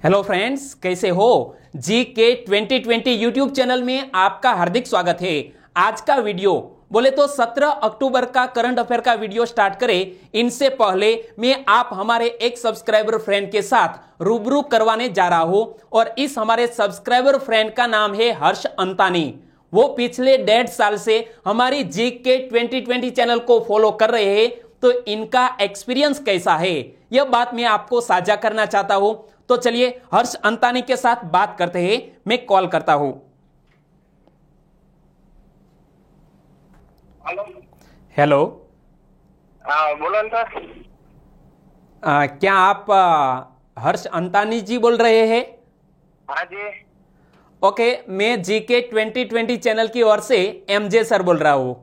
Hello friends, कैसे हो। जी के 2020 यूट्यूब चैनल में आपका हार्दिक स्वागत है। आज का वीडियो बोले तो 17 अक्टूबर का करंट अफेयर का वीडियो स्टार्ट करें, इनसे पहले मैं आप हमारे एक सब्सक्राइबर फ्रेंड के साथ रूबरू करवाने जा रहा हूं। और इस हमारे सब्सक्राइबर फ्रेंड का नाम है हर्ष अंतानी। वो पिछले 1.5 साल से हमारी जी के 2020 चैनल को फॉलो कर रहे हैं। तो इनका एक्सपीरियंस कैसा है, यह बात मैं आपको साझा करना चाहता हूं। तो चलिए हर्ष अंतानी के साथ बात करते हैं। मैं कॉल करता हूं। हेलो। बोलो सर। क्या आप हर्ष अंतानी जी बोल रहे हैं? हाँ जी। ओके, मैं जी के 2020 चैनल की ओर से एमजे सर बोल रहा हूं।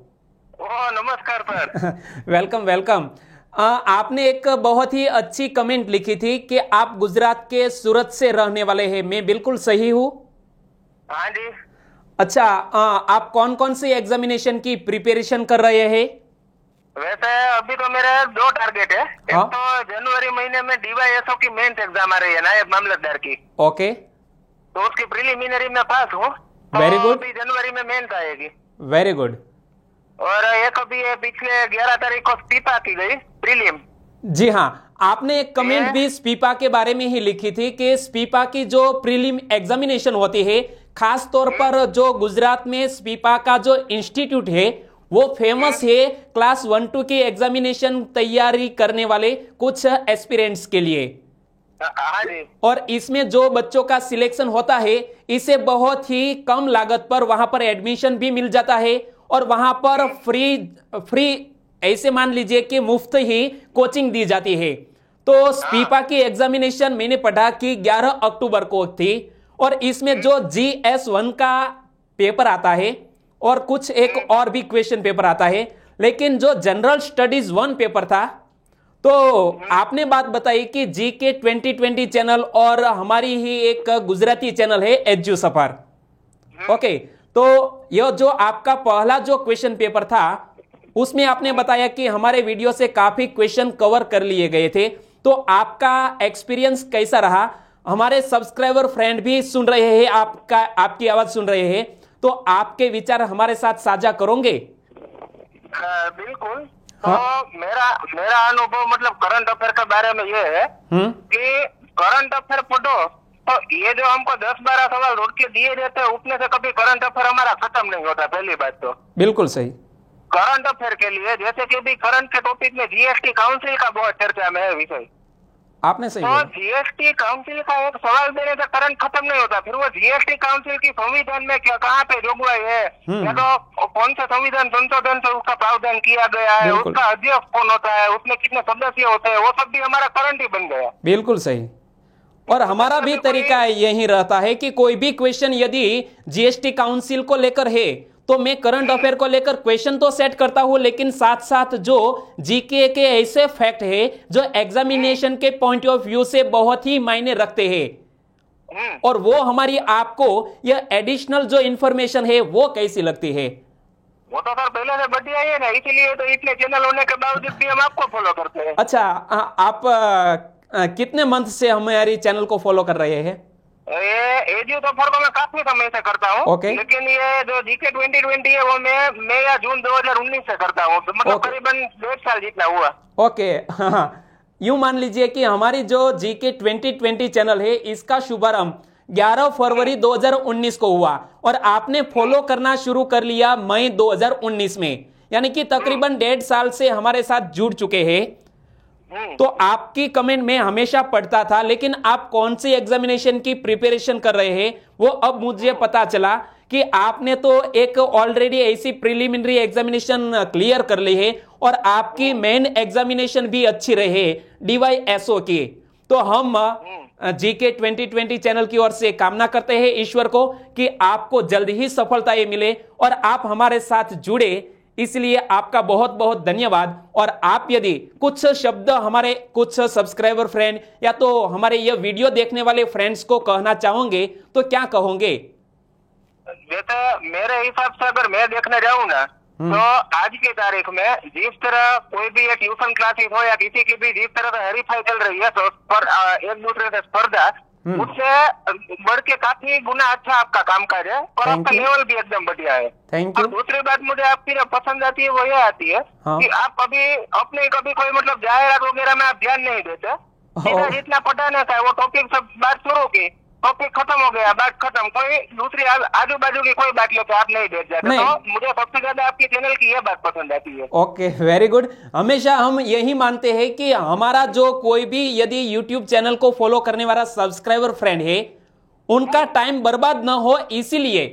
ओह, नमस्कार सर। Welcome welcome. आपने एक बहुत ही अच्छी कमेंट लिखी थी कि आप गुजरात के सूरत से रहने वाले हैं। मैं बिल्कुल सही हूं? हाँ जी। अच्छा, आप कौन कौन सी एग्जामिनेशन की प्रिपरेशन कर रहे हैं? वैसे अभी तो मेरे 2 टारगेट है। हाँ? एक तो जनवरी महीने में DYSO की मेंस एग्जाम आ रही है, नायब मामलतदार की। ओके, तो उसकी प्रिलिमिनरी में पास हूँ। Very good. अभी जनवरी में मेंस आएगी। Very good. और एक अभी पिछले 11 तारीख को स्पीपा की गई प्रीलिम। जी हाँ, आपने एक कमेंट भी स्पीपा के बारे में ही लिखी थी कि स्पीपा की जो प्रीलिम एग्जामिनेशन होती है, खास तौर पर जो गुजरात में स्पीपा का जो इंस्टीट्यूट है वो फेमस है क्लास 1-2 की एग्जामिनेशन तैयारी करने वाले कुछ एस्पिरेंट्स के लिए। हाँ जी। और इसमें जो बच्चों का सिलेक्शन होता है, इसे बहुत ही कम लागत पर वहां पर एडमिशन भी मिल जाता है। और वहां पर फ्री ऐसे मान लीजिए कि मुफ्त ही कोचिंग दी जाती है। तो स्पीपा की एग्जामिनेशन मैंने पढ़ा कि 11 अक्टूबर को थी। और इसमें जो GS1 का पेपर आता है और कुछ एक और भी क्वेश्चन पेपर आता है, लेकिन जो जनरल स्टडीज 1 पेपर था। तो आपने बात बताई कि जी के 2020 चैनल और हमारी ही एक गुजराती चैनल है एज्यू सफर। ओके, तो यह जो आपका पहला जो क्वेश्चन पेपर था, उसमें आपने बताया कि हमारे वीडियो से काफी क्वेश्चन कवर कर लिए गए थे। तो आपका एक्सपीरियंस कैसा रहा? हमारे सब्सक्राइबर फ्रेंड भी सुन रहे हैं, आपकी आवाज सुन रहे हैं। तो आपके विचार हमारे साथ साझा करोगे? बिल्कुल। हाँ? तो मेरा अनुभव मतलब करंट अफेयर के बारे में ये है कि करंट अफेयर पढ़ो तो ये जो हमको 10-12 सवाल रोड के दिए जाते हैं, उसमें से कभी करंट अफेयर हमारा खत्म नहीं होता। पहली बात तो बिल्कुल सही। करंट अफेयर के लिए जैसे कि भी करंट के टॉपिक में जीएसटी काउंसिल का बहुत चर्चा में है विषय। आपने सही तो बोला। जीएसटी काउंसिल का एक सवाल देने से करंट खत्म नहीं होता। फिर वो जीएसटी काउंसिल की संविधान में क्या कहाँ पे जोगवाई है, या तो कौन सा संविधान संशोधन से उसका प्रावधान किया गया है, बिल्कुल। उसका अध्यक्ष कौन होता है, उसमें कितने सदस्य होते हैं, वो सब भी हमारा करंट ही बन गया। बिल्कुल सही। और हमारा भी तरीका यही रहता है कि कोई भी क्वेश्चन यदि जीएसटी काउंसिल को लेकर है तो मैं करंट अफेयर को लेकर क्वेश्चन तो सेट करता हूं, लेकिन साथ साथ जो जीके के ऐसे फैक्ट है जो एग्जामिनेशन के पॉइंट ऑफ व्यू से बहुत ही मायने रखते हैं, और वो हमारी आपको यह एडिशनल जो इंफॉर्मेशन है वो कैसी लगती है? वो तो सर पहले से बढ़िया है ना, इसीलिए तो इतने चैनल होने के बावजूद भी हम आपको फॉलो करते हैं। अच्छा, आप कितने मंथ से हमारी चैनल को फॉलो कर रहे हैं? ये एज्यू सफर को मैं काफी समय से करता हूँ। Okay. लेकिन ये जो जीके 2020 है वो मैं या जून 2019 से करता हूँ। मतलब Okay. करीबन 1.5 साल जितना हुआ। ओके, हाँ, यूं मान लीजिए कि हमारी जो जीके 2020 चैनल है, इसका शुभारंभ 11 फरवरी 2019 को हुआ और आपने फॉलो करना शुरू कर लिया मई 2019 में, यानी कि तकरीबन 1.5 साल से हमारे साथ जुड़ चुके हैं। तो आपकी कमेंट में हमेशा पढ़ता था, लेकिन आप कौन सी एग्जामिनेशन की प्रिपरेशन कर रहे हैं वो अब मुझे पता चला कि आपने तो एक ऑलरेडी ऐसी प्रिलिमिनरी एग्जामिनेशन क्लियर कर ली है और आपकी मेन एग्जामिनेशन भी अच्छी रहे DYSO की। तो हम जीके 2020 चैनल की ओर से कामना करते हैं ईश्वर को कि आपको जल्द ही सफलताएं मिले और आप हमारे साथ जुड़े। इसलिए आपका बहुत बहुत धन्यवाद। और आप यदि कुछ शब्द हमारे कुछ सब्सक्राइबर फ्रेंड या तो हमारे ये वीडियो देखने वाले फ्रेंड्स को कहना चाहोगे तो क्या कहोगे? जैसे मेरे हिसाब से अगर मैं देखने जाऊँ ना, तो आज की तारीख में जिस तरह कोई भी ट्यूशन क्लासेस हो या किसी की भी जिस तरह से हरीफाई चल रही है, तो एक दूसरे से स्पर्धा, उससे बढ़ के काफी गुना अच्छा आपका कामकाज है और Thank आपका you. लेवल भी एकदम बढ़िया है। Thank you. और दूसरी बात मुझे आपकी जो पसंद आती है वो ये आती है हाँ। कि आप कभी अपने कभी कोई मतलब जाहिरात वगैरह में आप ध्यान नहीं देते, सीधा जितना पढ़ाने का है वो टॉपिक सब बात शुरू की, टॉपिक खत्म हो गया, बात खत्म, कोई दूसरी आजू बाजू की कोई बात लेके आप नहीं देख जाते। नहीं। तो मुझे सबसे ज्यादा आपके चैनल की ये बात पसंद आती है। Okay, very good. हमेशा हम यही मानते हैं कि हमारा जो कोई भी यदि यूट्यूब चैनल को फॉलो करने वाला सब्सक्राइबर फ्रेंड है उनका टाइम बर्बाद ना हो, इसीलिए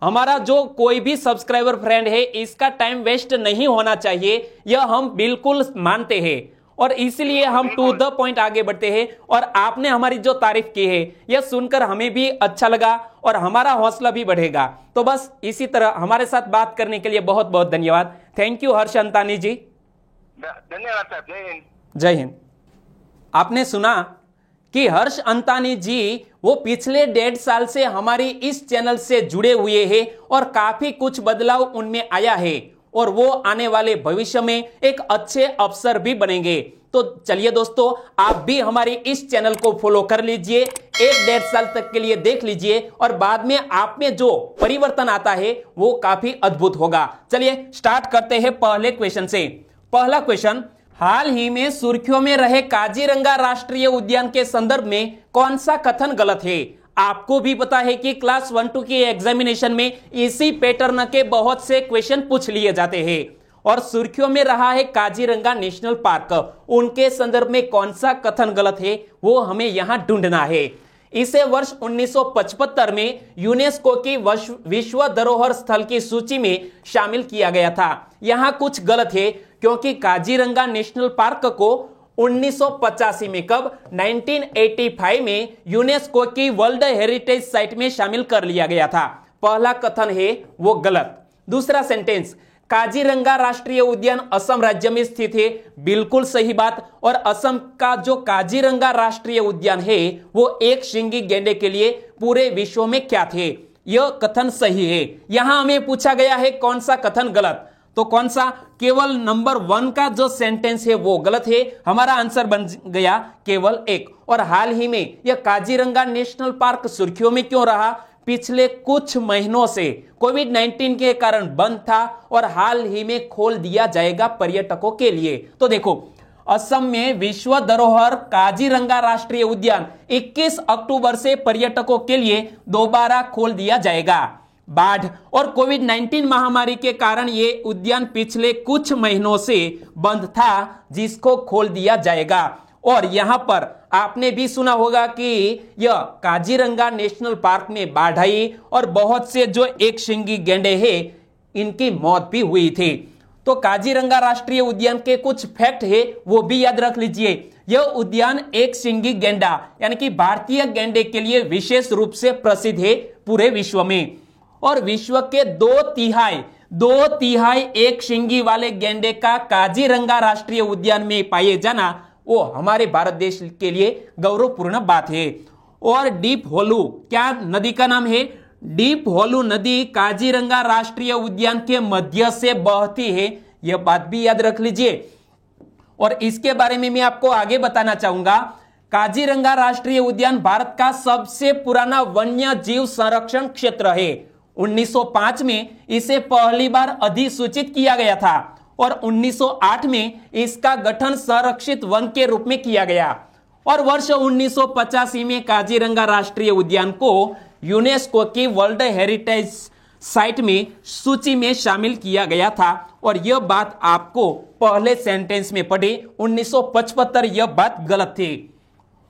हमारा जो कोई भी सब्सक्राइबर फ्रेंड है इसका टाइम वेस्ट नहीं होना चाहिए, यह हम बिल्कुल मानते हैं और इसलिए हम टू द पॉइंट आगे बढ़ते हैं। और आपने हमारी जो तारीफ की है यह सुनकर हमें भी अच्छा लगा और हमारा हौसला भी बढ़ेगा। तो बस इसी तरह हमारे साथ बात करने के लिए बहुत बहुत धन्यवाद। थैंक यू हर्ष अंतानी जी। धन्यवाद साहब, जय हिंद। जय हिंद। आपने सुना कि हर्ष अंतानी जी वो पिछले 1.5 साल से हमारी इस चैनल से जुड़े हुए हैं और काफी कुछ बदलाव उनमें आया है और वो आने वाले भविष्य में एक अच्छे अफसर भी बनेंगे। तो चलिए दोस्तों, आप भी हमारी इस चैनल को फॉलो कर लीजिए, 1.5 साल तक के लिए देख लीजिए और बाद में आप में जो परिवर्तन आता है वो काफी अद्भुत होगा। चलिए स्टार्ट करते हैं पहले क्वेश्चन से। पहला क्वेश्चन, हाल ही में सुर्खियों में रहे काजीरंगा राष्ट्रीय उद्यान के संदर्भ में कौन सा कथन गलत है? आपको भी पता है कि क्लास 1-2 के एग्जामिनेशन में इसी पैटर्न के बहुत से क्वेश्चन पूछ लिए जाते हैं और सुर्खियों में रहा है काजीरंगा नेशनल पार्क, उनके संदर्भ में कौन सा कथन गलत है वो हमें यहां ढूंढना है। इसे वर्ष 1975 में यूनेस्को की विश्व धरोहर स्थल की सूची में शामिल किया गया था। यहां कुछ गलत है क्योंकि काजीरंगा नेशनल पार्क को 1985 में, कब, 1985 में यूनेस्को की वर्ल्ड हेरिटेज साइट में शामिल कर लिया गया था। पहला कथन है वो गलत। दूसरा सेंटेंस, काजीरंगा राष्ट्रीय उद्यान असम राज्य में स्थित है, बिल्कुल सही बात। और असम का जो काजीरंगा राष्ट्रीय उद्यान है वो एक शिंगी गैंडे के लिए पूरे विश्व में ख्यात है, यह कथन सही है। यहां हमें पूछा गया है कौन सा कथन गलत, तो कौन सा? केवल नंबर 1 का जो सेंटेंस है वो गलत है। हमारा आंसर बन गया केवल 1। और हाल ही में यह काजीरंगा नेशनल पार्क सुर्खियों में क्यों रहा? पिछले कुछ महीनों से कोविड-19 के कारण बंद था और हाल ही में खोल दिया जाएगा पर्यटकों के लिए। तो देखो, असम में विश्व धरोहर काजीरंगा राष्ट्रीय उद्यान 21 अक्टूबर से पर्यटकों के लिए दोबारा खोल दिया जाएगा। बाढ़ और कोविड-19 महामारी के कारण ये उद्यान पिछले कुछ महीनों से बंद था, जिसको खोल दिया जाएगा। और यहां पर आपने भी सुना होगा कि यह काजीरंगा नेशनल पार्क में बाढ़ आई और बहुत से जो एक शिंगी गैंडे हैं इनकी मौत भी हुई थी। तो काजीरंगा राष्ट्रीय उद्यान के कुछ फैक्ट है वो भी याद रख लीजिए। यह उद्यान एक शिंगी गैंडा यानी कि भारतीय गैंडे के लिए विशेष रूप से प्रसिद्ध है पूरे विश्व में। और विश्व के 2 तिहाई एक शिंगी वाले गैंडे का काजीरंगा राष्ट्रीय उद्यान में पाए जाना वो हमारे भारत देश के लिए गौरवपूर्ण बात है। और डीप होलू, क्या नदी का नाम है? डीप होलू नदी काजीरंगा राष्ट्रीय उद्यान के मध्य से बहती है, यह बात भी याद रख लीजिए। और इसके बारे में मैं आपको आगे बताना चाहूंगा। काजीरंगा राष्ट्रीय उद्यान भारत का सबसे पुराना वन्य जीव संरक्षण क्षेत्र है। 1905 में इसे पहली बार अधिसूचित किया गया था और 1908 में इसका गठन संरक्षित वन के रूप में किया गया। और वर्ष 1985 में काजीरंगा राष्ट्रीय उद्यान को यूनेस्को की वर्ल्ड हेरिटेज साइट में सूची में शामिल किया गया था। और यह बात आपको पहले सेंटेंस में पढ़ी, 1975 यह बात गलत थी।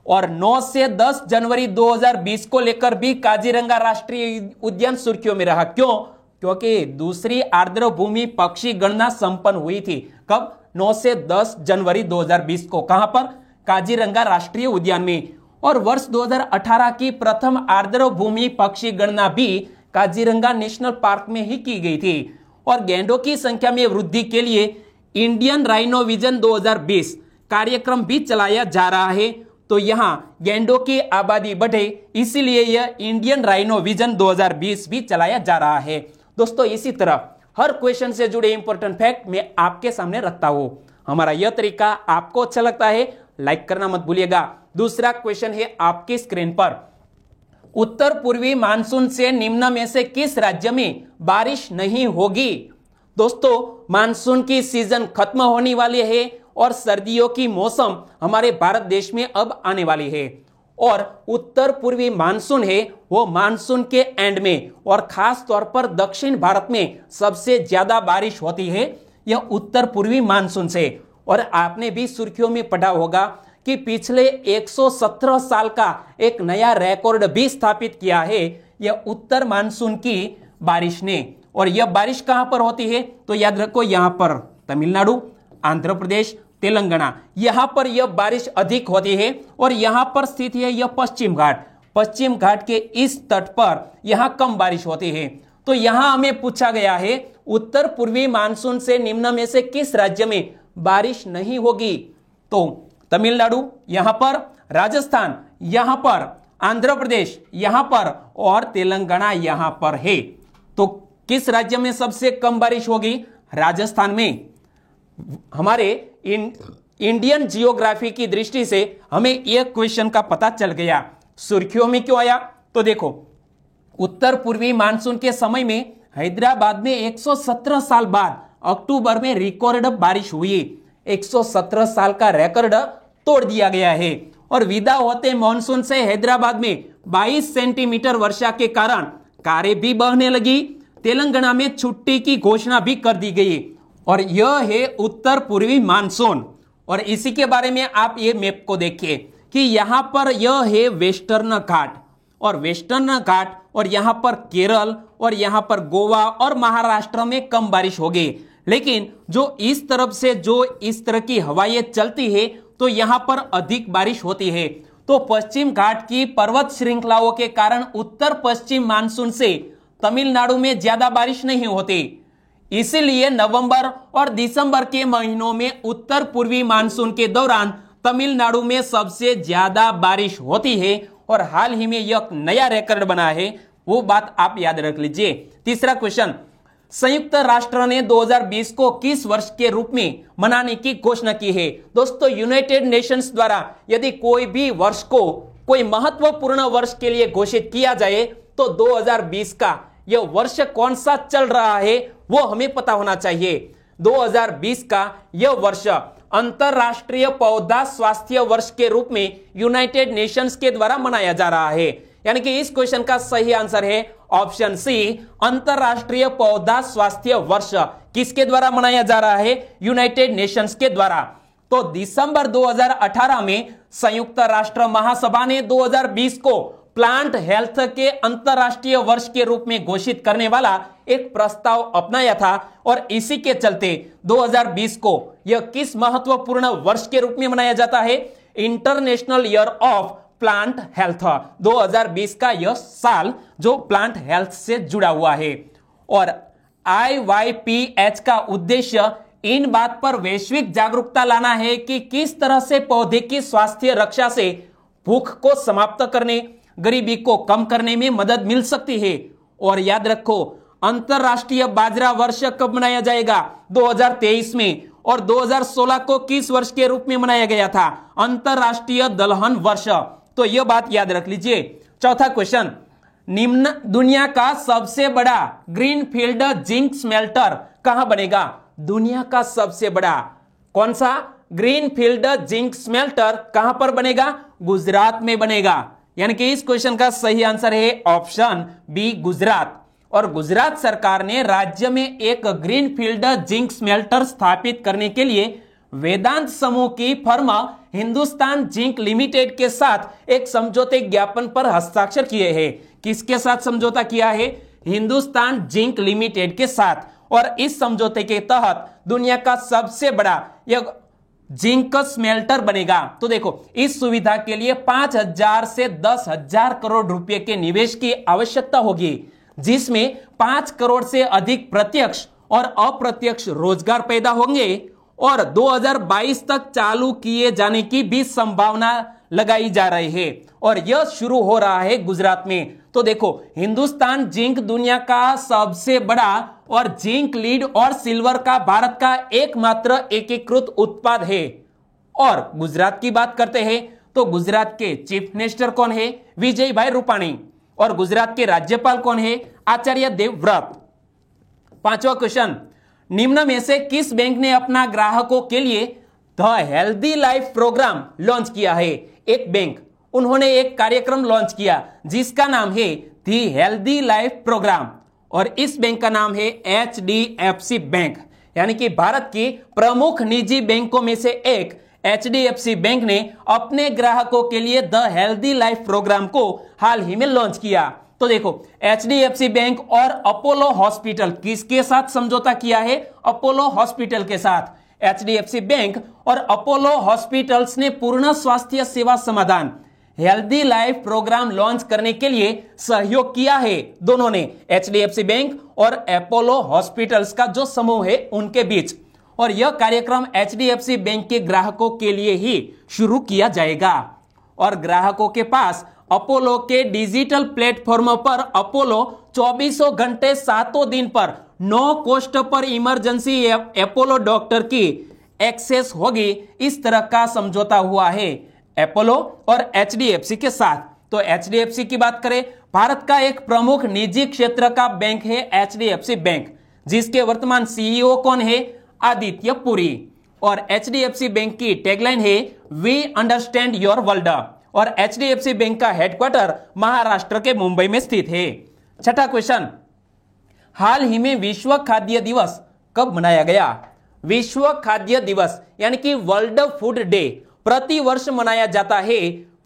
और 9 से 10 जनवरी 2020 को लेकर भी काजीरंगा राष्ट्रीय उद्यान सुर्खियों में रहा। क्यों? क्योंकि दूसरी आर्द्रभूमि पक्षी गणना संपन्न हुई थी। कब? 9 से 10 जनवरी 2020 को। कहां पर? काजीरंगा राष्ट्रीय उद्यान में। और वर्ष 2018 की प्रथम आर्द्रभूमि पक्षी गणना भी काजीरंगा नेशनल पार्क में ही की गई थी। और गैंडों की संख्या में वृद्धि के लिए इंडियन राइनो विजन 2020 कार्यक्रम भी चलाया जा रहा है। तो यहां गैंडों की आबादी बढ़े, इसीलिए यह इंडियन राइनो विजन 2020 भी चलाया जा रहा है। दोस्तों, इसी तरह हर क्वेश्चन से जुड़े इंपॉर्टेंट फैक्ट मैं आपके सामने रखता हूं। हमारा यह तरीका आपको अच्छा लगता है लाइक करना मत भूलिएगा। दूसरा क्वेश्चन है आपकी स्क्रीन पर, उत्तर पूर्वी मानसून से निम्न में से किस राज्य में बारिश नहीं होगी? दोस्तों, मानसून की सीजन खत्म होने वाली है और सर्दियों की मौसम हमारे भारत देश में अब आने वाली है, और उत्तर पूर्वी मानसून है वो मानसून के एंड में, और खास तौर पर दक्षिण भारत में सबसे ज्यादा बारिश होती है यह उत्तर पूर्वी मानसून से। और आपने भी सुर्खियों में पढ़ा होगा कि पिछले 117 साल का एक नया रिकॉर्ड भी स्थापित किया है यह उत्तर मानसून की बारिश ने। और यह बारिश कहां पर होती है? तो याद रखो, यहां पर तमिलनाडु, आंध्र प्रदेश, तेलंगाना, यहां पर यह बारिश अधिक होती है। और यहां पर स्थित है यह पश्चिम घाट, पश्चिम घाट के इस तट पर यहां कम बारिश होती है। तो यहां हमें पूछा गया है उत्तर पूर्वी मानसून से निम्न में से किस राज्य में बारिश नहीं होगी? तो तमिलनाडु यहां पर, राजस्थान यहां पर, आंध्र प्रदेश यहां पर और तेलंगाना यहां पर है। तो किस राज्य में सबसे कम बारिश होगी? राजस्थान में। हमारे इंडियन जियोग्राफी की दृष्टि से हमें यह क्वेश्चन का पता चल गया। सुर्खियों में क्यों आया? तो देखो, उत्तर पूर्वी मानसून के समय में हैदराबाद में 117 साल बाद अक्टूबर में रिकॉर्ड बारिश हुई। 117 साल का रिकॉर्ड तोड़ दिया गया है। और विदा होते मानसून से हैदराबाद में 22 सेंटीमीटर वर्षा के कारण कारें भी बहने लगी। तेलंगाना में छुट्टी की घोषणा भी कर दी गई। और यह है उत्तर पूर्वी मानसून। और इसी के बारे में आप ये मैप को देखिए कि यहां पर यह है वेस्टर्न घाट, और वेस्टर्न घाट, और यहां पर केरल, और यहां पर गोवा और महाराष्ट्र में कम बारिश होगी। लेकिन जो इस तरफ से जो इस तरह की हवाएं चलती है तो यहां पर अधिक बारिश होती है। तो पश्चिम घाट की पर्वत श्रृंखलाओं के कारण उत्तर पश्चिम मानसून से तमिलनाडु में ज्यादा बारिश नहीं होती। इसीलिए नवंबर और दिसंबर के महीनों में उत्तर पूर्वी मानसून के दौरान तमिलनाडु में सबसे ज्यादा बारिश होती है। और हाल ही में यह नया रिकॉर्ड बना है, वो बात आप याद रख लीजिए। तीसरा क्वेश्चन, संयुक्त राष्ट्र ने 2020 को किस वर्ष के रूप में मनाने की घोषणा की है? दोस्तों, यूनाइटेड नेशंस द्वारा यदि कोई भी वर्ष को कोई महत्वपूर्ण वर्ष के लिए घोषित किया जाए तो 2020 का यह वर्ष कौन सा चल रहा है वो हमें पता होना चाहिए। 2020 का यह वर्ष अंतरराष्ट्रीय पौधा स्वास्थ्य वर्ष के रूप में यूनाइटेड नेशंस के द्वारा मनाया जा रहा है। यानी कि इस क्वेश्चन का सही आंसर है ऑप्शन सी, अंतरराष्ट्रीय पौधा स्वास्थ्य वर्ष। किसके द्वारा मनाया जा रहा है? यूनाइटेड नेशंस के द्वारा। तो दिसंबर 2018 में संयुक्त राष्ट्र महासभा ने 2020 को प्लांट हेल्थ के अंतरराष्ट्रीय वर्ष के रूप में घोषित करने वाला एक प्रस्ताव अपनाया था। और इसी के चलते 2020 को यह किस महत्वपूर्ण वर्ष के रूप में मनाया जाता है? International year of plant health. 2020 का यह साल जो प्लांट हेल्थ से जुड़ा हुआ है। और IYPH का उद्देश्य इन बात पर वैश्विक जागरूकता लाना है कि किस तरह से पौधे की स्वास्थ्य रक्षा से भूख को समाप्त करने, गरीबी को कम करने में मदद मिल सकती है। और याद रखो, अंतरराष्ट्रीय बाजरा वर्ष कब मनाया जाएगा? 2023 में। और 2016 को किस वर्ष के रूप में मनाया गया था? अंतरराष्ट्रीय दलहन वर्ष। तो यह बात याद रख लीजिए। चौथा क्वेश्चन, निम्न दुनिया का सबसे बड़ा ग्रीनफील्ड जिंक स्मेल्टर कहां बनेगा? दुनिया का सबसे बड़ा कौन सा ग्रीनफील्ड जिंक स्मेल्टर कहां पर बनेगा? गुजरात में बनेगा। यानी कि इस क्वेश्चन का सही आंसर है ऑप्शन बी, गुजरात। और गुजरात सरकार ने राज्य में एक ग्रीनफील्ड जिंक स्मेल्टर स्थापित करने के लिए वेदांत समूह की फर्म हिंदुस्तान जिंक लिमिटेड के साथ एक समझौते ज्ञापन पर हस्ताक्षर किए हैं। किसके साथ समझौता किया है? हिंदुस्तान जिंक लिमिटेड के साथ। और इस समझौते के तहत दुनिया का सबसे बड़ा यह जिंक स्मेल्टर बनेगा। तो देखो, इस सुविधा के लिए 5,000 से 10,000 करोड़ रुपए के निवेश की आवश्यकता होगी, जिसमें 5 करोड़ से अधिक प्रत्यक्ष और अप्रत्यक्ष रोजगार पैदा होंगे। और 2022 तक चालू किए जाने की भी संभावना लगाई जा रही है। और यह शुरू हो रहा है गुजरात में। तो देखो, हिंदुस्तान जिंक दुनिया का सबसे बड़ा और जिंक लीड और सिल्वर का भारत का एकमात्र एकीकृत उत्पाद है। और गुजरात की बात करते हैं तो गुजरात के चीफ मिनिस्टर कौन है? विजयभाई रूपाणी। और गुजरात के राज्यपाल कौन है? आचार्य देवव्रत। पांचवा क्वेश्चन, निम्न में से किस बैंक ने अपना ग्राहकों के लिए the healthy life program launch किया है? एक बैंक, उन्होंने एक कार्यक्रम लॉन्च किया जिसका नाम है द हेल्दी लाइफ प्रोग्राम, और इस बैंक का नाम है HDFC बैंक, यानी कि भारत की प्रमुख निजी बैंकों में से एक HDFC बैंक ने अपने ग्राहकों के लिए द हेल्दी लाइफ प्रोग्राम को हाल ही में लॉन्च किया। तो देखो, HDFC बैंक और अपोलो हॉस्पिटल किसके साथ समझौता किया है? अपोलो हॉस्पिटल के साथ। HDFC बैंक और अपोलो हॉस्पिटल्स ने पूर्ण स्वास्थ्य सेवा समाधान हेल्दी लाइफ प्रोग्राम लॉन्च करने के लिए सहयोग किया है। दोनों ने, HDFC बैंक और अपोलो हॉस्पिटल्स का जो समूह है उनके बीच, और यह कार्यक्रम HDFC बैंक के ग्राहकों के लिए ही शुरू किया जाएगा। और ग्राहकों के पास अपोलो के डिजिटल प्लेटफॉर्म पर अपोलो 24 घंटे 7 दिन पर नो कॉस्ट पर इमरजेंसी अपोलो डॉक्टर की एक्सेस होगी। इस तरह का समझौता हुआ है अपोलो और HDFC के साथ। तो HDFC की बात करें, भारत का एक प्रमुख निजी क्षेत्र का बैंक है HDFC बैंक, जिसके वर्तमान CEO कौन है? आदित्य पुरी। और HDFC बैंक की टैगलाइन है वी अंडरस्टैंड योर वर्ल्ड, और HDFC बैंक का हेडक्वार्टर महाराष्ट्र के मुंबई में स्थित है। छठा क्वेश्चन, हाल ही में विश्व खाद्य दिवस कब मनाया गया? विश्व खाद्य दिवस यानी कि वर्ल्ड फूड डे प्रति वर्ष मनाया जाता है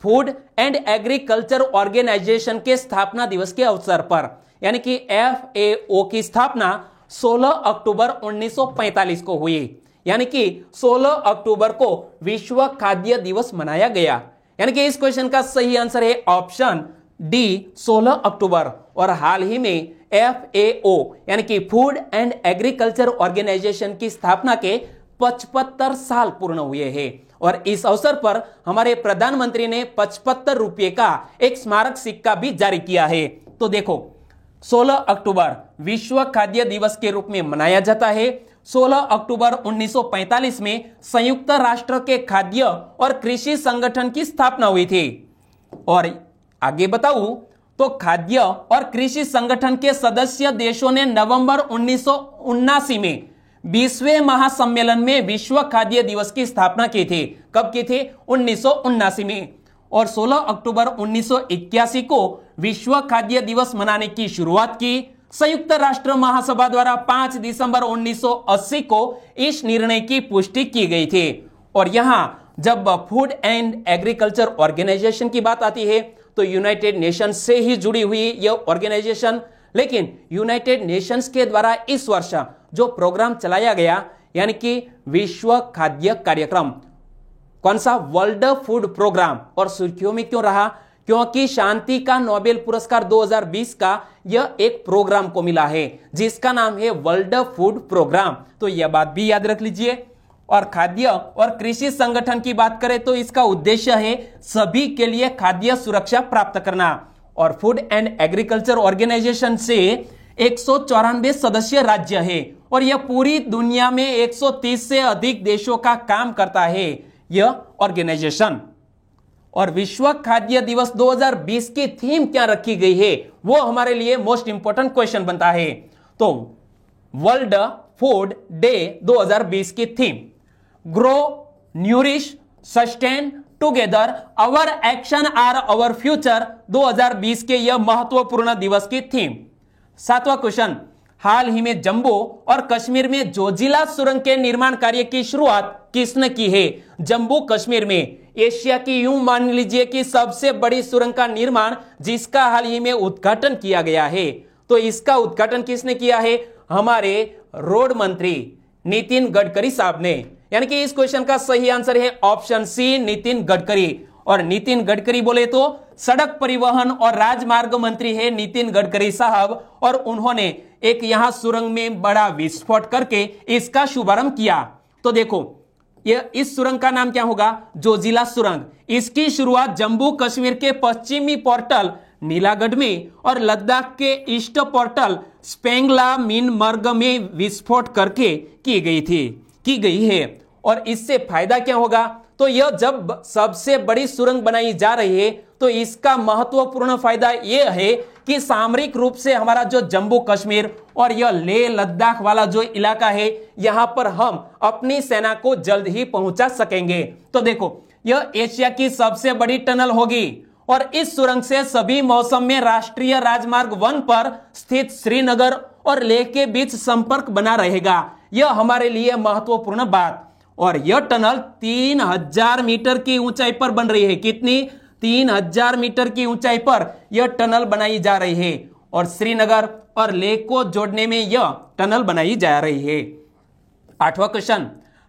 फूड एंड एग्रीकल्चर ऑर्गेनाइजेशन के स्थापना दिवस के अवसर पर, यानी कि FAO की स्थापना 16 अक्टूबर 1945 को हुई, यानी कि 16 अक्टूबर को विश्व खाद्य दिवस मनाया गया। यानी कि इस क्वेश्चन का सही आंसर है ऑप्शन डी, 16 अक्टूबर। और हाल ही में FAO यानी कि फूड एंड एग्रीकल्चर ऑर्गेनाइजेशन की स्थापना के 75 साल पूर्ण हुए हैं, और इस अवसर पर हमारे प्रधानमंत्री ने 75 रुपये का एक स्मारक सिक्का भी जारी किया है। तो देखो, 16 अक्टूबर विश्व खाद्य दिवस के रूप में मनाया जाता है। 16 अक्टूबर 1945 में संयुक्त राष्ट्र के खाद्य और कृषि संगठन की स्थापना हुई थी। और आगे बताऊं तो खाद्य और कृषि संगठन के सदस्य देशों ने नवंबर 1979 में 20वें महासम्मेलन में विश्व खाद्य दिवस की स्थापना की थी। कब की थी? 1979 में। और 16 अक्टूबर 1981 को विश्व खाद्य दिवस मनाने की शुरुआत की संयुक्त राष्ट्र महासभा द्वारा 5 दिसंबर 1980 को इस निर्णय की पुष्टि की गई थी। और यहां जब फूड एंड एग्रीकल्चर ऑर्गेनाइजेशन की बात आती है तो यूनाइटेड नेशंस से ही जुड़ी हुई यह ऑर्गेनाइजेशन, लेकिन यूनाइटेड नेशंस के द्वारा इस वर्ष जो प्रोग्राम चलाया गया यानी कि विश्व खाद्य कार्यक्रम, कौन सा? World food program. और सुर्खियों में क्यों रहा? क्योंकि शांति का नोबेल पुरस्कार 2020 का यह एक प्रोग्राम को मिला है जिसका नाम है वर्ल्ड फूड प्रोग्राम। तो यह बात भी याद रख लीजिए। और खाद्य और कृषि संगठन की बात करें तो इसका उद्देश्य है सभी के लिए खाद्य सुरक्षा प्राप्त करना। और फूड एंड एग्रीकल्चर ऑर्गेनाइजेशन से 194 सदस्य राज्य है और यह पूरी दुनिया में 130 से अधिक देशों का काम करता है यह ऑर्गेनाइजेशन। और विश्व खाद्य दिवस 2020 की थीम क्या रखी गई है वो हमारे लिए मोस्ट इंपोर्टेंट क्वेश्चन बनता है। तो वर्ल्ड फूड डे 2020 की theme grow, nourish, sustain together, our action are our future 2020 के यह महत्वपूर्ण दिवस की थीम। 7वां क्वेश्चन, हाल ही में जम्मू और कश्मीर में जोजिला सुरंग के निर्माण कार्य की शुरुआत किसने की है? जम्मू कश्मीर में एशिया की यूं मान लीजिए कि सबसे बड़ी सुरंग का निर्माण जिसका हाल ही में उद्घाटन किया गया है। तो इसका उद्घाटन किसने किया है? हमारे रोड मंत्री नितिन गडकरी साहब ने। यानी कि इस क्वेश्चन का सही आंसर है ऑप्शन सी, नितिन गडकरी। और नितिन गडकरी बोले तो सड़क परिवहन और राजमार्ग मंत्री है नितिन गडकरी साहब, और उन्होंने एक यहां सुरंग में बड़ा विस्फोट करके इसका शुभारंभ किया। तो देखो यह इस सुरंग का नाम क्या होगा? जोजिला सुरंग। इसकी शुरुआत जम्मू कश्मीर के पश्चिमी पोर्टल नीलागढ़ में और लद्दाख के ईस्ट पोर्टल स्पेंगला मिनमर्ग में विस्फोट करके की गई है। और इससे फायदा क्या होगा? तो यह जब सबसे बड़ी सुरंग बनाई जा रही है तो इसका महत्वपूर्ण फायदा यह है कि सामरिक रूप से हमारा जो जम्मू कश्मीर और यह लेह लद्दाख वाला जो इलाका है यहां पर हम अपनी सेना को जल्द ही पहुंचा सकेंगे। तो देखो, यह एशिया की सबसे बड़ी टनल होगी और इस सुरंग से सभी मौसम में राष्ट्रीय राजमार्ग 1 पर स्थित श्रीनगर और लेह के बीच संपर्क बना रहेगा। यह हमारे लिए महत्वपूर्ण बात। और यह टनल 3000 मीटर की ऊंचाई पर बन रही है। कितनी? 3000 मीटर की ऊंचाई पर यह टनल बनाई जा रही है और श्रीनगर और लेह को जोड़ने में यह टनल बनाई जा रही है। 8वां क्वेश्चन,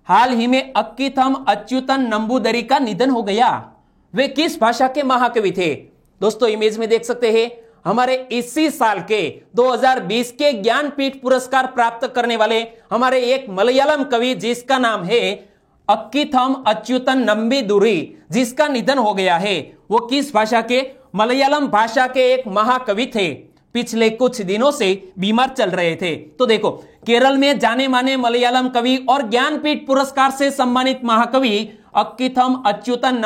हाल ही में अक्कीथम अच्युतन नंबूदरी का निधन हो गया। वे किस भाषा के महाकवि थे? दोस्तों इमेज में देख सकते हैं, हमारे इसी साल के 2020 के ज्ञानपीठ पुरस्कार प्राप्त करने वाले हमारे एक मलयालम कवि जिसका नाम है अक्कीथम अच्युतन नंबूदिरी, जिसका निधन हो गया है। वो किस भाषा के? मलयालम भाषा के एक महाकवि थे। पिछले कुछ दिनों से बीमार चल रहे थे। तो देखो, केरल में जाने माने मलयालम कवि और ज्ञानपीठ पुरस्कार से सम्मानित महाकवि अक्कीथम अच्युतन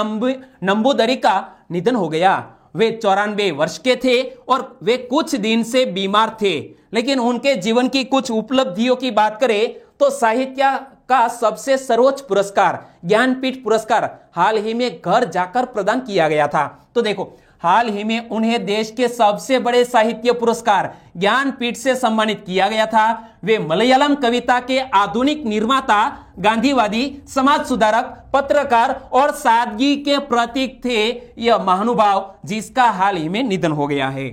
नंबूदरी का निधन हो गया। वे 94 वर्ष के थे और वे कुछ दिन से बीमार थे, लेकिन उनके जीवन की कुछ उपलब्धियों की बात करें तो साहित्य का सबसे सर्वोच्च पुरस्कार ज्ञानपीठ पुरस्कार हाल ही में घर जाकर प्रदान किया गया था। तो देखो, हाल ही में उन्हें देश के सबसे बड़े साहित्य पुरस्कार ज्ञानपीठ से सम्मानित किया गया था। वे मलयालम कविता के आधुनिक निर्माता, गांधीवादी, समाज सुधारक, पत्रकार और सादगी के प्रतीक थे। यह महानुभाव जिसका हाल ही में निधन हो गया है।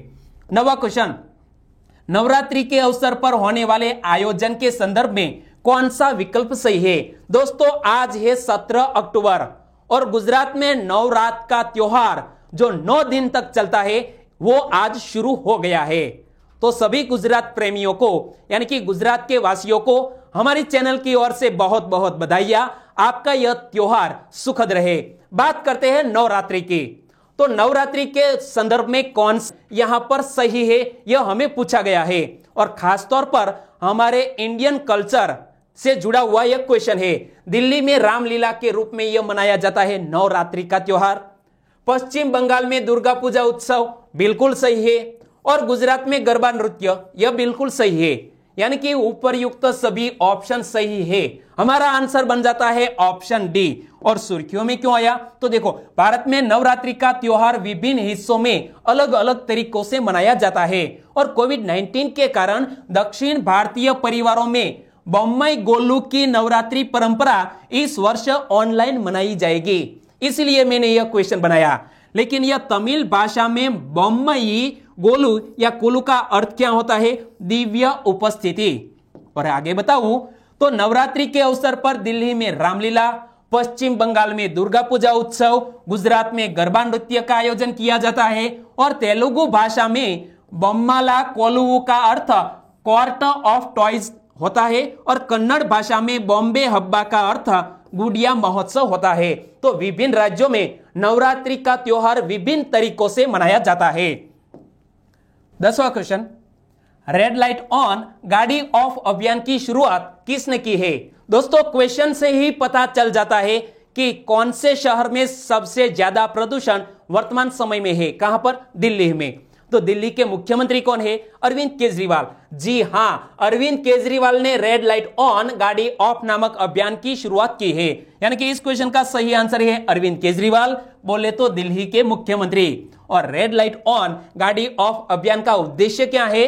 9वां क्वेश्चन, नवरात्रि के अवसर पर होने वाले आयोजन के संदर्भ में कौन सा विकल्प सही है? दोस्तों आज है 17 अक्टूबर और गुजरात में नवरात्र का त्योहार जो 9 दिन तक चलता है वो आज शुरू हो गया है। तो सभी गुजरात प्रेमियों को यानी कि गुजरात के वासियों को हमारी चैनल की ओर से बहुत बहुत बधाइयां। आपका यह त्योहार सुखद रहे। बात करते हैं नवरात्रि की। तो नवरात्रि के संदर्भ में कौन यहां पर सही है यह हमें पूछा गया है और खासतौर पर हमारे इंडियन कल्चर से जुड़ा हुआ यह क्वेश्चन है। दिल्ली में रामलीला के रूप में यह मनाया जाता है नवरात्रि का त्योहार। पश्चिम बंगाल में दुर्गा पूजा उत्सव बिल्कुल सही है और गुजरात में गरबा नृत्य यह बिल्कुल सही है। यानी कि उपरयुक्त सभी ऑप्शन सही है। हमारा आंसर बन जाता है ऑप्शन डी। और सुर्खियों में क्यों आया? तो देखो, भारत में नवरात्रि का त्योहार विभिन्न हिस्सों में अलग अलग तरीकों से मनाया जाता है और कोविड-19 के कारण दक्षिण भारतीय परिवारों में बोम्मई गोलू की नवरात्रि परंपरा इस वर्ष ऑनलाइन मनाई जाएगी, इसलिए मैंने यह क्वेश्चन बनाया। लेकिन यह तमिल भाषा में बोम्मई गोलू या कोलू का अर्थ क्या होता है? दिव्य उपस्थिति। और आगे बताऊं तो नवरात्रि के अवसर पर दिल्ली में रामलीला, पश्चिम बंगाल में दुर्गा पूजा उत्सव, गुजरात में गरबा नृत्य का आयोजन किया जाता है और तेलुगु भाषा में बोम्माला कोलुवु का अर्थ कोर्ट ऑफ टॉयज होता है और कन्नड़ भाषा में बॉम्बे हब्बा का अर्थ गुड़िया महोत्सव होता है। तो विभिन्न राज्यों में नवरात्रि का त्योहार विभिन्न तरीकों से मनाया जाता है। 10वां क्वेश्चन, रेड लाइट ऑन गाड़ी ऑफ अभियान की शुरुआत किसने की है? दोस्तों क्वेश्चन से ही पता चल जाता है कि कौन से शहर में सबसे ज्यादा प्रदूषण वर्तमान समय में है। कहां पर? दिल्ली में। तो दिल्ली के मुख्यमंत्री कौन है? अरविंद केजरीवाल। जी हां, अरविंद केजरीवाल ने रेड लाइट ऑन गाड़ी ऑफ नामक अभियान की शुरुआत की है। यानी कि इस क्वेश्चन का सही आंसर है अरविंद केजरीवाल, बोले तो दिल्ली के मुख्यमंत्री। और रेड लाइट ऑन गाड़ी ऑफ अभियान का उद्देश्य क्या है?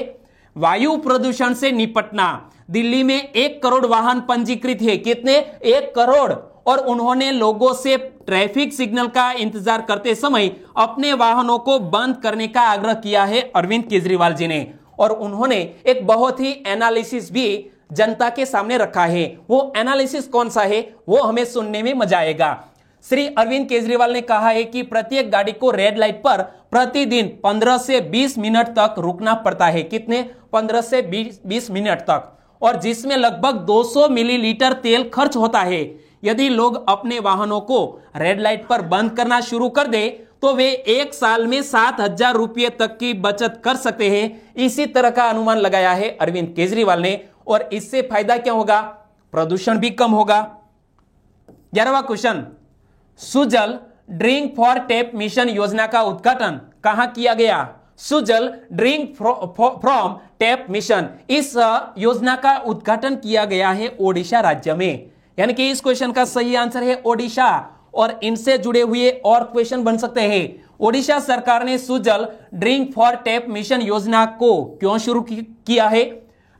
वायु प्रदूषण से निपटना। दिल्ली में 1 करोड़ वाहन पंजीकृत है। कितने? 1 करोड़। और उन्होंने लोगों से ट्रैफिक सिग्नल का इंतजार करते समय अपने वाहनों को बंद करने का आग्रह किया है अरविंद केजरीवाल जी ने। और उन्होंने एक बहुत ही एनालिसिस भी जनता के सामने रखा है। वो एनालिसिस कौन सा है वो हमें सुनने में मजा आएगा। श्री अरविंद केजरीवाल ने कहा है कि प्रत्येक गाड़ी को रेड लाइट पर प्रतिदिन 15 से 20 मिनट तक रुकना पड़ता है। कितने? 15 से 20 मिनट तक। और जिसमें लगभग 200 मिलीलीटर तेल खर्च होता है। यदि लोग अपने वाहनों को रेड लाइट पर बंद करना शुरू कर दे तो वे 1 साल में 7,000 रुपये तक की बचत कर सकते हैं। इसी तरह का अनुमान लगाया है अरविंद केजरीवाल ने। और इससे फायदा क्या होगा? प्रदूषण भी कम होगा। 11वां question, Sujal drink for tap mission योजना का उद्घाटन कहां किया गया? Sujal drink from tap mission, इस योजना का उद्घाटन किया गया है ओडिशा राज्य में। यानी कि इस क्वेश्चन का सही आंसर है ओडिशा। और इनसे जुड़े हुए और क्वेश्चन बन सकते हैं। ओडिशा सरकार ने Sujal drink for tap mission योजना को क्यों शुरू किया है?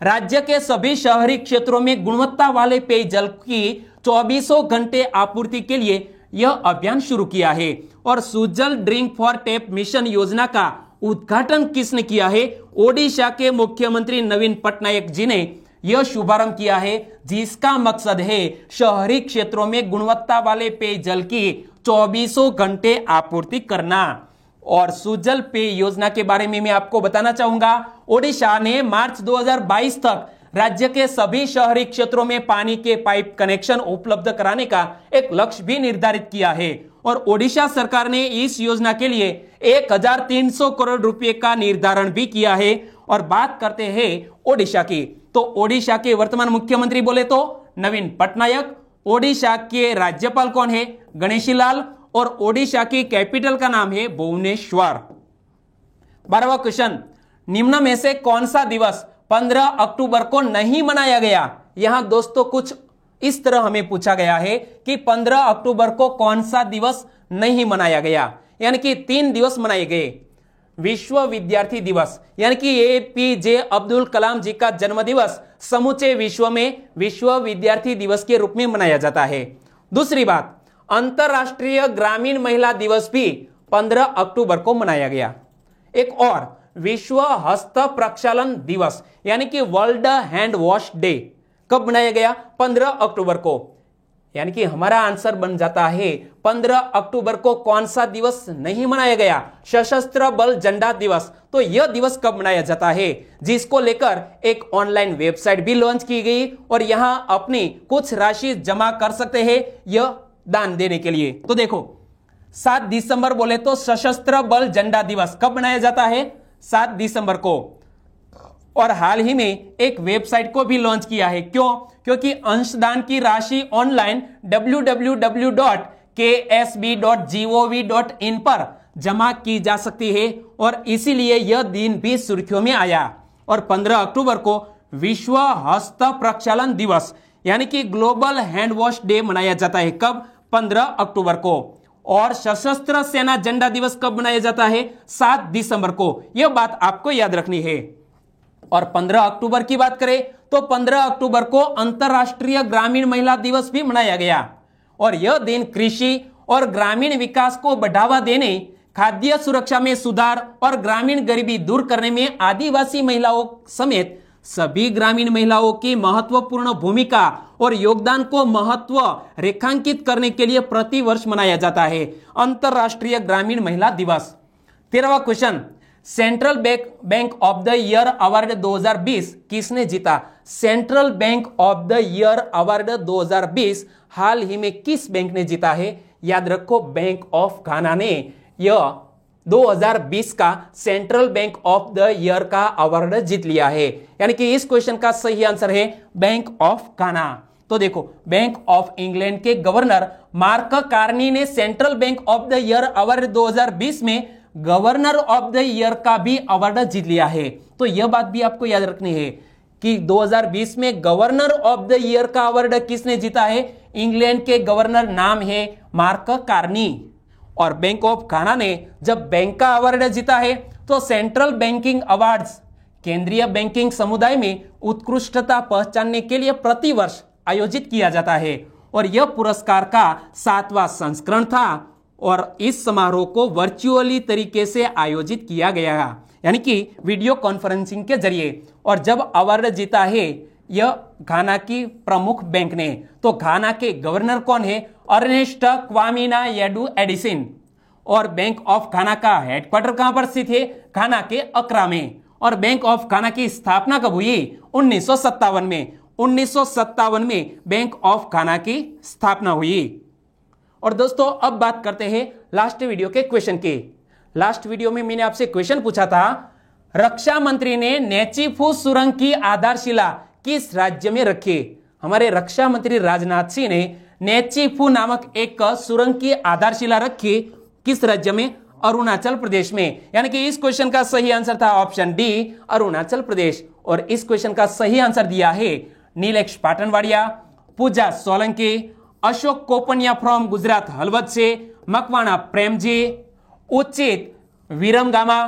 राज्य के सभी शहरी क्षेत्रों में गुणवत्ता वाले पेयजल की 24 घंटे आपूर्ति के लिए यह अभियान शुरू किया है। और Sujal drink for tap mission योजना का उद्घाटन किसने किया है? ओडिशा के मुख्यमंत्री नवीन पटनायक जी ने यह शुभारंभ किया है, जिसका मकसद है शहरी क्षेत्रों में गुणवत्ता वाले पेयजल की 24 घंटे आपूर्ति करना। और सुजल पेय योजना के बारे में मैं आपको बताना चाहूंगा, ओडिशा ने मार्च 2022 तक राज्य के सभी शहरी क्षेत्रों में पानी के पाइप कनेक्शन उपलब्ध कराने का एक लक्ष्य भी निर्धारित किया है। और ओडिशा सरकार ने इस योजना के लिए 1300 करोड़ रुपए का निर्धारण भी किया है। और बात करते हैं ओडिशा की, तो ओडिशा के वर्तमान मुख्यमंत्री बोले तो नवीन पटनायक। ओडिशा के राज्यपाल कौन है? गणेशी लाल। और ओडिशा की कैपिटल का नाम है भुवनेश्वर। 12वां क्वेश्चन, निम्न में से कौन सा दिवस 15 अक्टूबर को नहीं मनाया गया? यहां दोस्तों कुछ इस तरह हमें पूछा गया है कि 15 अक्टूबर को कौन सा दिवस नहीं मनाया गया। यानी कि 3 दिवस मनाए गए। विश्व विद्यार्थी दिवस, यानी कि APJ अब्दुल कलाम जी का जन्म दिवस समूचे विश्व में विश्व विद्यार्थी दिवस के रूप में मनाया जाता है। दूसरी बात, अंतरराष्ट्रीय ग्रामीण महिला दिवस भी 15 अक्टूबर को मनाया गया। एक और, विश्व हस्त प्रक्षालन दिवस यानी कि वर्ल्ड हैंड वॉश डे कब मनाया गया? 15 अक्टूबर को। यानी कि हमारा आंसर बन जाता है 15 अक्टूबर को कौन सा दिवस नहीं मनाया गया? सशस्त्र बल झंडा दिवस। तो यह दिवस कब मनाया जाता है, जिसको लेकर एक ऑनलाइन वेबसाइट भी लॉन्च की गई और यहां अपनी कुछ राशि जमा कर सकते हैं यह दान देने के लिए। तो देखो 7 दिसंबर बोले तो सशस्त्र बल झंडा दिवस कब मनाया जाता है? 7 दिसंबर को। और हाल ही में एक वेबसाइट को भी लॉन्च किया है। क्यों? क्योंकि अंशदान की राशि ऑनलाइन www.ksb.gov.in पर जमा की जा सकती है और इसीलिए यह दिन भी सुर्खियों में आया। और 15 अक्टूबर को विश्व हस्त प्रक्षालन दिवस यानी कि ग्लोबल हैंड वॉश डे मनाया जाता है। कब? 15 अक्टूबर को। और सशस्त्र सेना झंडा दिवस कब मनाया जाता है? 7 दिसंबर को। यह बात आपको याद रखनी है। और 15 अक्टूबर की बात करें तो 15 अक्टूबर को अंतरराष्ट्रीय ग्रामीण महिला दिवस भी मनाया गया। और यह दिन कृषि और ग्रामीण विकास को बढ़ावा देने, खाद्य सुरक्षा में सुधार और ग्रामीण गरीबी दूर करने में आदिवासी महिलाओं समेत सभी ग्रामीण महिलाओं की महत्वपूर्ण भूमिका और योगदान को महत्व रेखांकित करने के लिए प्रतिवर्ष मनाया जाता है अंतरराष्ट्रीय ग्रामीण महिला दिवस। 13वां question, central bank of the year award 2020 किसने जीता? Central bank of the year award 2020 हाल ही में किस बैंक ने जीता है? याद रखो, बैंक ऑफ घाना ने यह 2020 का central bank of the year का अवार्ड जीत लिया है। यानी कि इस क्वेश्चन का सही आंसर है बैंक ऑफ घाना। तो देखो, बैंक ऑफ इंग्लैंड के गवर्नर मार्क कार्नी ने central bank of the year award 2020 में गवर्नर ऑफ द ईयर का भी अवार्ड जीत लिया है। तो यह बात भी आपको याद रखनी है कि 2020 में गवर्नर ऑफ द ईयर का अवार्ड किसने जीता है? इंग्लैंड के गवर्नर नाम है मार्क कार्नी। और बैंक ऑफ घाना ने जब बैंक का अवार्ड जीता है तो सेंट्रल बैंकिंग अवार्ड्स केंद्रीय बैंकिंग समुदाय में उत्कृष्टता पहचानने के लिए प्रतिवर्ष आयोजित किया जाता है। और यह पुरस्कार का 7वां संस्करण था और इस समारोह को वर्चुअली तरीके से आयोजित किया गया, यानी कि वीडियो कॉन्फ्रेंसिंग के जरिए। और जब अवार्ड जीता है यह घाना की प्रमुख बैंक ने, तो घाना के गवर्नर कौन है? Ernest Kwamina Addo Addison. और बैंक ऑफ घाना का हेडक्वार्टर कहां पर स्थित है? घाना के अक्रा में। और बैंक ऑफ घाना की स्थापना कब हुई? 1957 में। 1957 में बैंक ऑफ घाना की स्थापना हुई। और दोस्तों अब बात करते हैं लास्ट वीडियो के क्वेश्चन के। लास्ट वीडियो में मैंने आपसे क्वेश्चन पूछा था, रक्षा मंत्री ने नेचीफू सुरंग की आधारशिला किस राज्य में रखी? हमारे रक्षा मंत्री राजनाथ सिंह ने नेचीफू नामक एक सुरंग की आधारशिला रखी किस राज्य में? अरुणाचल प्रदेश में। यानी कि इस क्वेश्चन का सही आंसर था ऑप्शन डी, अरुणाचल प्रदेश। और इस क्वेश्चन का सही आंसर दिया है नीलेश पाटनवाड़िया, पूजा सोलंकी, अशोक कोपनिया फ्रॉम गुजरात हलवद से, मकवाणा प्रेमजी, उचित विरमगामा,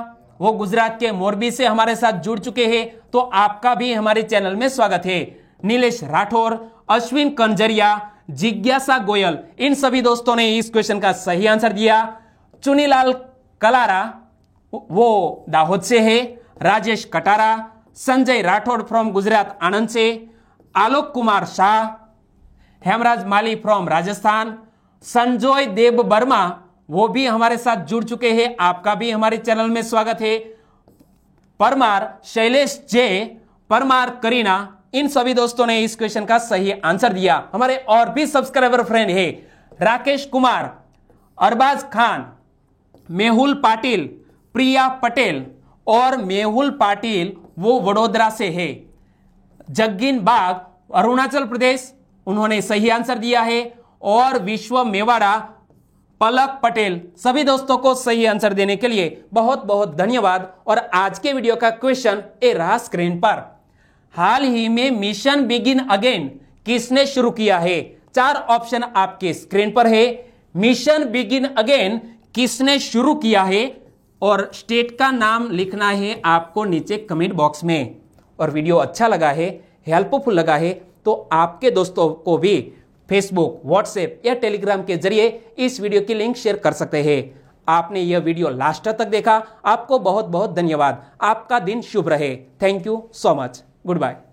वो गुजरात के मोरबी से हमारे साथ जुड़ चुके हैं। तो आपका भी हमारे चैनल में स्वागत है। नीलेश राठौर, अश्विन कंजरिया, जिज्ञासा गोयल, इन सभी दोस्तों ने इस क्वेश्चन का सही आंसर दिया। चुनीलाल कलारा वो दाहोद से है, राजेश कटारा, संजय राठौड़ फ्रॉम गुजरात आनंद से, आलोक कुमार शाह, हेमराज माली फ्रॉम राजस्थान, संजय देव वर्मा वो भी हमारे साथ जुड़ चुके हैं। आपका भी हमारे चैनल में स्वागत है। परमार शैलेश जे, परमार करीना, इन सभी दोस्तों ने इस क्वेश्चन का सही आंसर दिया। हमारे और भी सब्सक्राइबर फ्रेंड है, राकेश कुमार, अरबाज खान, मेहुल पाटिल, प्रिया पटेल, और मेहुल पाटिल वो वडोदरा से है। जग्गिन बाग अरुणाचल प्रदेश, उन्होंने सही आंसर दिया है। और विश्व मेवाड़ा, पलक पटेल, सभी दोस्तों को सही आंसर देने के लिए बहुत बहुत धन्यवाद। और आज के वीडियो का क्वेश्चन ए रहा स्क्रीन पर। हाल ही में मिशन बिगिन अगेन किसने शुरू किया है? 4 ऑप्शन आपके स्क्रीन पर है। मिशन बिगिन अगेन किसने शुरू किया है? और स्टेट का नाम लिखना है आपको नीचे कमेंट बॉक्स में। और वीडियो अच्छा लगा है, हेल्पफुल लगा है, तो आपके दोस्तों को भी फेसबुक, व्हाट्सएप या टेलीग्राम के जरिए इस वीडियो की लिंक शेयर कर सकते हैं। आपने यह वीडियो लास्ट तक देखा, आपको बहुत बहुत धन्यवाद। आपका दिन शुभ रहे। Thank you so much. Good bye.